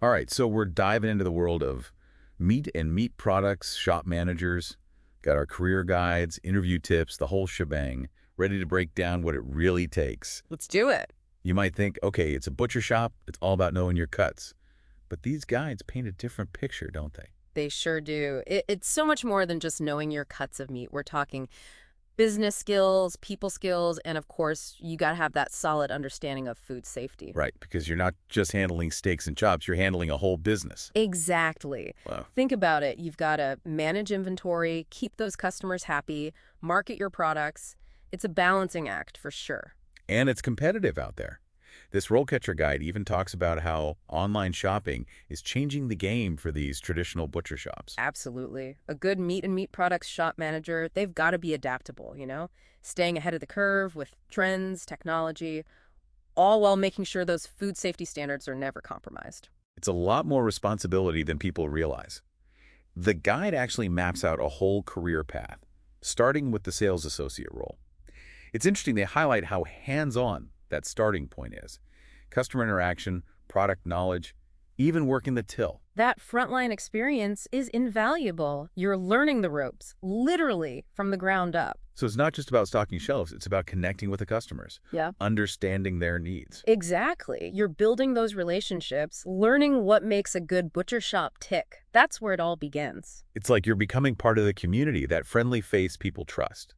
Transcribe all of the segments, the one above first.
All right, so we're diving into the world of meat and meat products, shop managers, got our career guides, interview tips, the whole shebang, ready to break down what it really takes. Let's do it. You might think, okay, it's a butcher shop, it's all about knowing your cuts. But these guides paint a different picture, don't they? They sure do. It's so much more than just knowing your cuts of meat. We're talking business skills, people skills, and of course, you got to have that solid understanding of food safety. Right, because you're not just handling steaks and chops, you're handling a whole business. Exactly. Wow. Think about it. You've got to manage inventory, keep those customers happy, market your products. It's a balancing act for sure. And it's competitive out there. This RoleCatcher guide even talks about how online shopping is changing the game for these traditional butcher shops. Absolutely. A good meat and meat products shop manager, they've got to be adaptable, staying ahead of the curve with trends, technology, all while making sure those food safety standards are never compromised. It's a lot more responsibility than people realize. The guide actually maps out a whole career path, starting with the sales associate role. It's interesting they highlight how hands-on that starting point is. Customer interaction, product knowledge, even working the till. That frontline experience is invaluable. You're learning the ropes, literally from the ground up. So it's not just about stocking shelves, it's about connecting with the customers, Yeah. understanding their needs. Exactly. You're building those relationships, learning what makes a good butcher shop tick. That's where it all begins. It's like you're becoming part of the community, that friendly face people trust.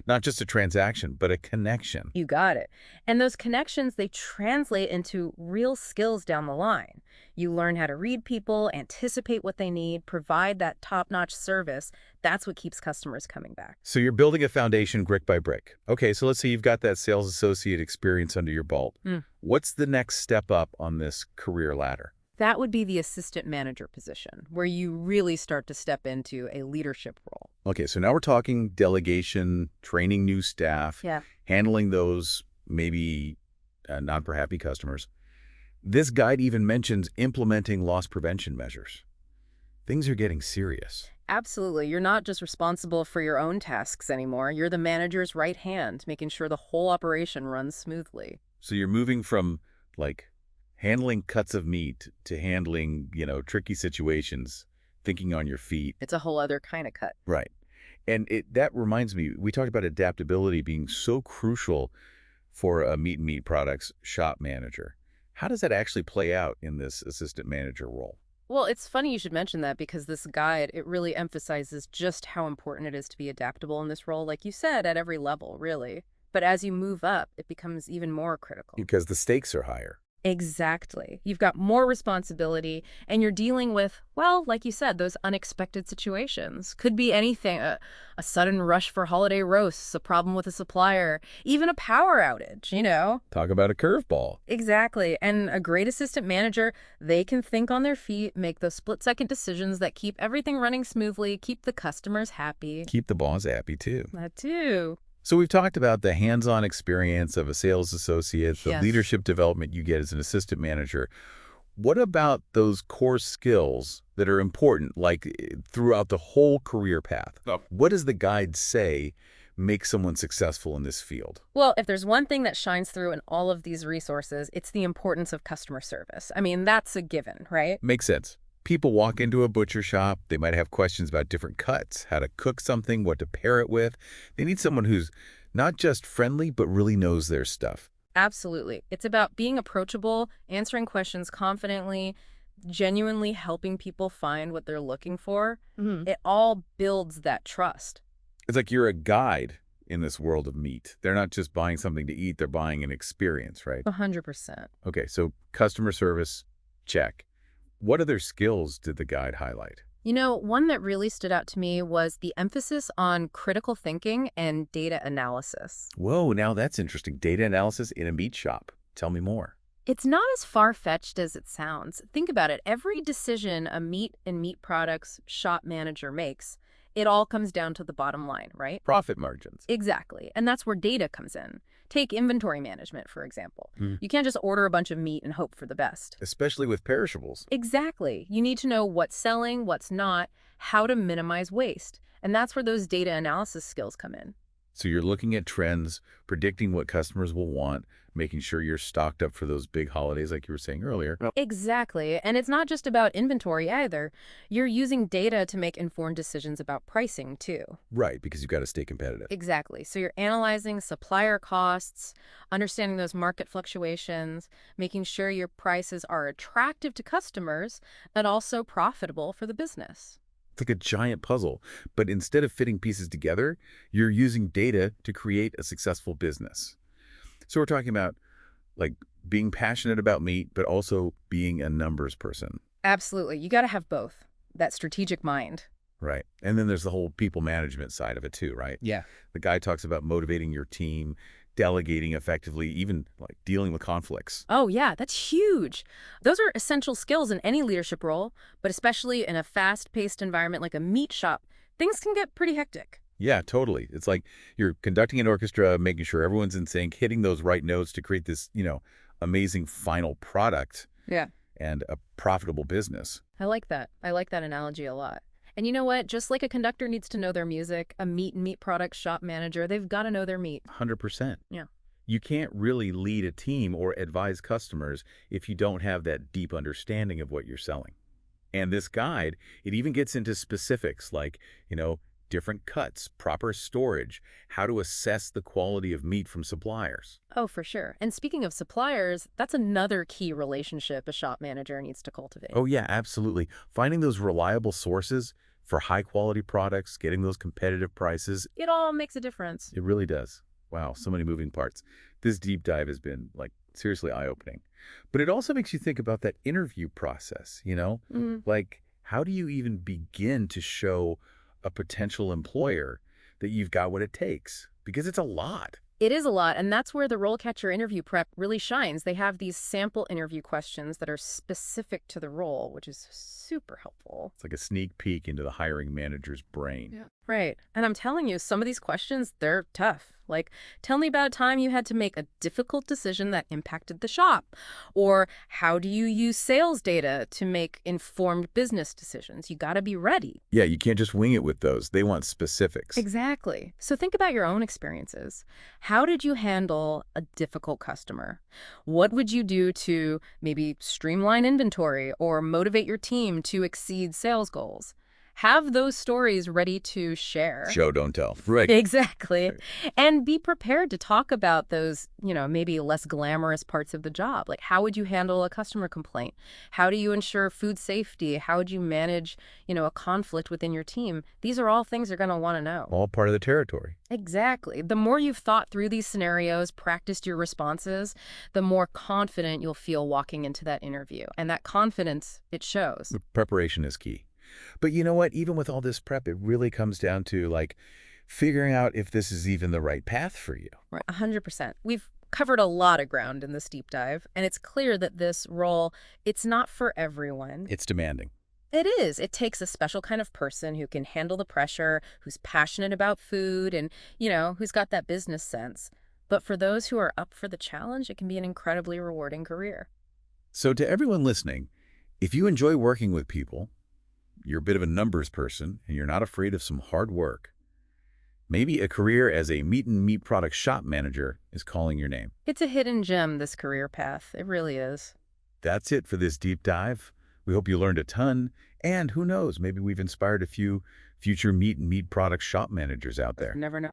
Not just a transaction, but a connection. You got it. And those connections, they translate into real skills down the line. You learn how to read people, anticipate what they need, provide that top-notch service. That's what keeps customers coming back. So you're building a foundation brick by brick. Okay, so let's say you've got that sales associate experience under your belt. What's the next step up on this career ladder? That would be the assistant manager position, where you really start to step into a leadership role. Okay, so now we're talking delegation, training new staff, Yeah. handling those maybe not-for-happy customers. This guide even mentions implementing loss prevention measures. Things are getting serious. Absolutely. You're not just responsible for your own tasks anymore. You're the manager's right hand, making sure the whole operation runs smoothly. So you're moving from, like, handling cuts of meat to handling, tricky situations, thinking on your feet. It's a whole other kind of cut. Right. And that reminds me, we talked about adaptability being so crucial for a meat and meat products shop manager. How does that actually play out in this assistant manager role? Well, it's funny you should mention that because this guide, it really emphasizes just how important it is to be adaptable in this role, like you said, at every level, really. But as you move up, it becomes even more critical. Because the stakes are higher. Exactly. You've got more responsibility, and you're dealing with, well, like you said, those unexpected situations. Could be anything, a sudden rush for holiday roasts, a problem with a supplier, even a power outage. Talk about a curveball. Exactly. And a great assistant manager, they can think on their feet, make those split-second decisions that keep everything running smoothly, keep the customers happy. Keep the boss happy, too. That too. So we've talked about the hands-on experience of a sales associate, the Yes. leadership development you get as an assistant manager. What about those core skills that are important, like throughout the whole career path? What does the guide say makes someone successful in this field? Well, if there's one thing that shines through in all of these resources, it's the importance of customer service. I mean, that's a given, right? Makes sense. People walk into a butcher shop, they might have questions about different cuts, how to cook something, what to pair it with. They need someone who's not just friendly, but really knows their stuff. Absolutely. It's about being approachable, answering questions confidently, genuinely helping people find what they're looking for. It all builds that trust. It's like you're a guide in this world of meat. They're not just buying something to eat, they're buying an experience, right? 100%. Okay, so customer service, check. What other skills did the guide highlight? One that really stood out to me was the emphasis on critical thinking and data analysis. Whoa, now that's interesting. Data analysis in a meat shop. Tell me more. It's not as far-fetched as it sounds. Think about it. Every decision a meat and meat products shop manager makes, it all comes down to the bottom line, right? Profit margins. Exactly. And that's where data comes in. Take inventory management, for example. You can't just order a bunch of meat and hope for the best. Especially with perishables. Exactly. You need to know what's selling, what's not, how to minimize waste. And that's where those data analysis skills come in. So you're looking at trends, predicting what customers will want, making sure you're stocked up for those big holidays like you were saying earlier. Yep. Exactly. And it's not just about inventory either. You're using data to make informed decisions about pricing, too. Right, because you've got to stay competitive. Exactly. So you're analyzing supplier costs, understanding those market fluctuations, making sure your prices are attractive to customers and also profitable for the business. It's like a giant puzzle, but instead of fitting pieces together, you're using data to create a successful business. So we're talking about like being passionate about meat, but also being a numbers person. Absolutely. You got to have both, that strategic mind. Right. And then there's the whole people management side of it too, right? Yeah. The guy talks about motivating your team, delegating effectively, even like dealing with conflicts. Oh, yeah, that's huge. Those are essential skills in any leadership role, but especially in a fast-paced environment like a meat shop, things can get pretty hectic. Yeah, totally. It's like you're conducting an orchestra, making sure everyone's in sync, hitting those right notes to create this, amazing final product. Yeah. And a profitable business. I like that. I like that analogy a lot. And you know what? Just like a conductor needs to know their music, a meat product shop manager, they've got to know their meat. 100%. Yeah. You can't really lead a team or advise customers if you don't have that deep understanding of what you're selling. And this guide, it even gets into specifics like, different cuts, proper storage, how to assess the quality of meat from suppliers. Oh, for sure. And speaking of suppliers, that's another key relationship a shop manager needs to cultivate. Oh, yeah, absolutely. Finding those reliable sources for high-quality products, getting those competitive prices. It all makes a difference. It really does. Wow, so many moving parts. This deep dive has been, seriously eye-opening. But it also makes you think about that interview process, Like, how do you even begin to show a potential employer that you've got what it takes? Because it's a lot. It is a lot, and that's where the RoleCatcher interview prep really shines. They have these sample interview questions that are specific to the role, which is super helpful. It's like a sneak peek into the hiring manager's brain. Yeah. Right. And I'm telling you, some of these questions, they're tough. Like, tell me about a time you had to make a difficult decision that impacted the shop. Or how do you use sales data to make informed business decisions? You got to be ready. Yeah, you can't just wing it with those. They want specifics. Exactly. So think about your own experiences. How did you handle a difficult customer? What would you do to maybe streamline inventory or motivate your team to exceed sales goals? Have those stories ready to share. Show, don't tell. Right. Exactly. And be prepared to talk about those, maybe less glamorous parts of the job. Like, how would you handle a customer complaint? How do you ensure food safety? How would you manage, a conflict within your team? These are all things you're going to want to know. All part of the territory. Exactly. The more you've thought through these scenarios, practiced your responses, the more confident you'll feel walking into that interview. And that confidence, it shows. The preparation is key. But you know what? Even with all this prep, it really comes down to figuring out if this is even the right path for you. Right, 100%. We've covered a lot of ground in this deep dive, and it's clear that this role, it's not for everyone. It's demanding. It is. It takes a special kind of person who can handle the pressure, who's passionate about food, and, who's got that business sense. But for those who are up for the challenge, it can be an incredibly rewarding career. So to everyone listening, if you enjoy working with people, you're a bit of a numbers person, and you're not afraid of some hard work, maybe a career as a meat product shop manager is calling your name. It's a hidden gem, this career path. It really is. That's it for this deep dive. We hope you learned a ton, and who knows, maybe we've inspired a few future meat product shop managers out there. Never know.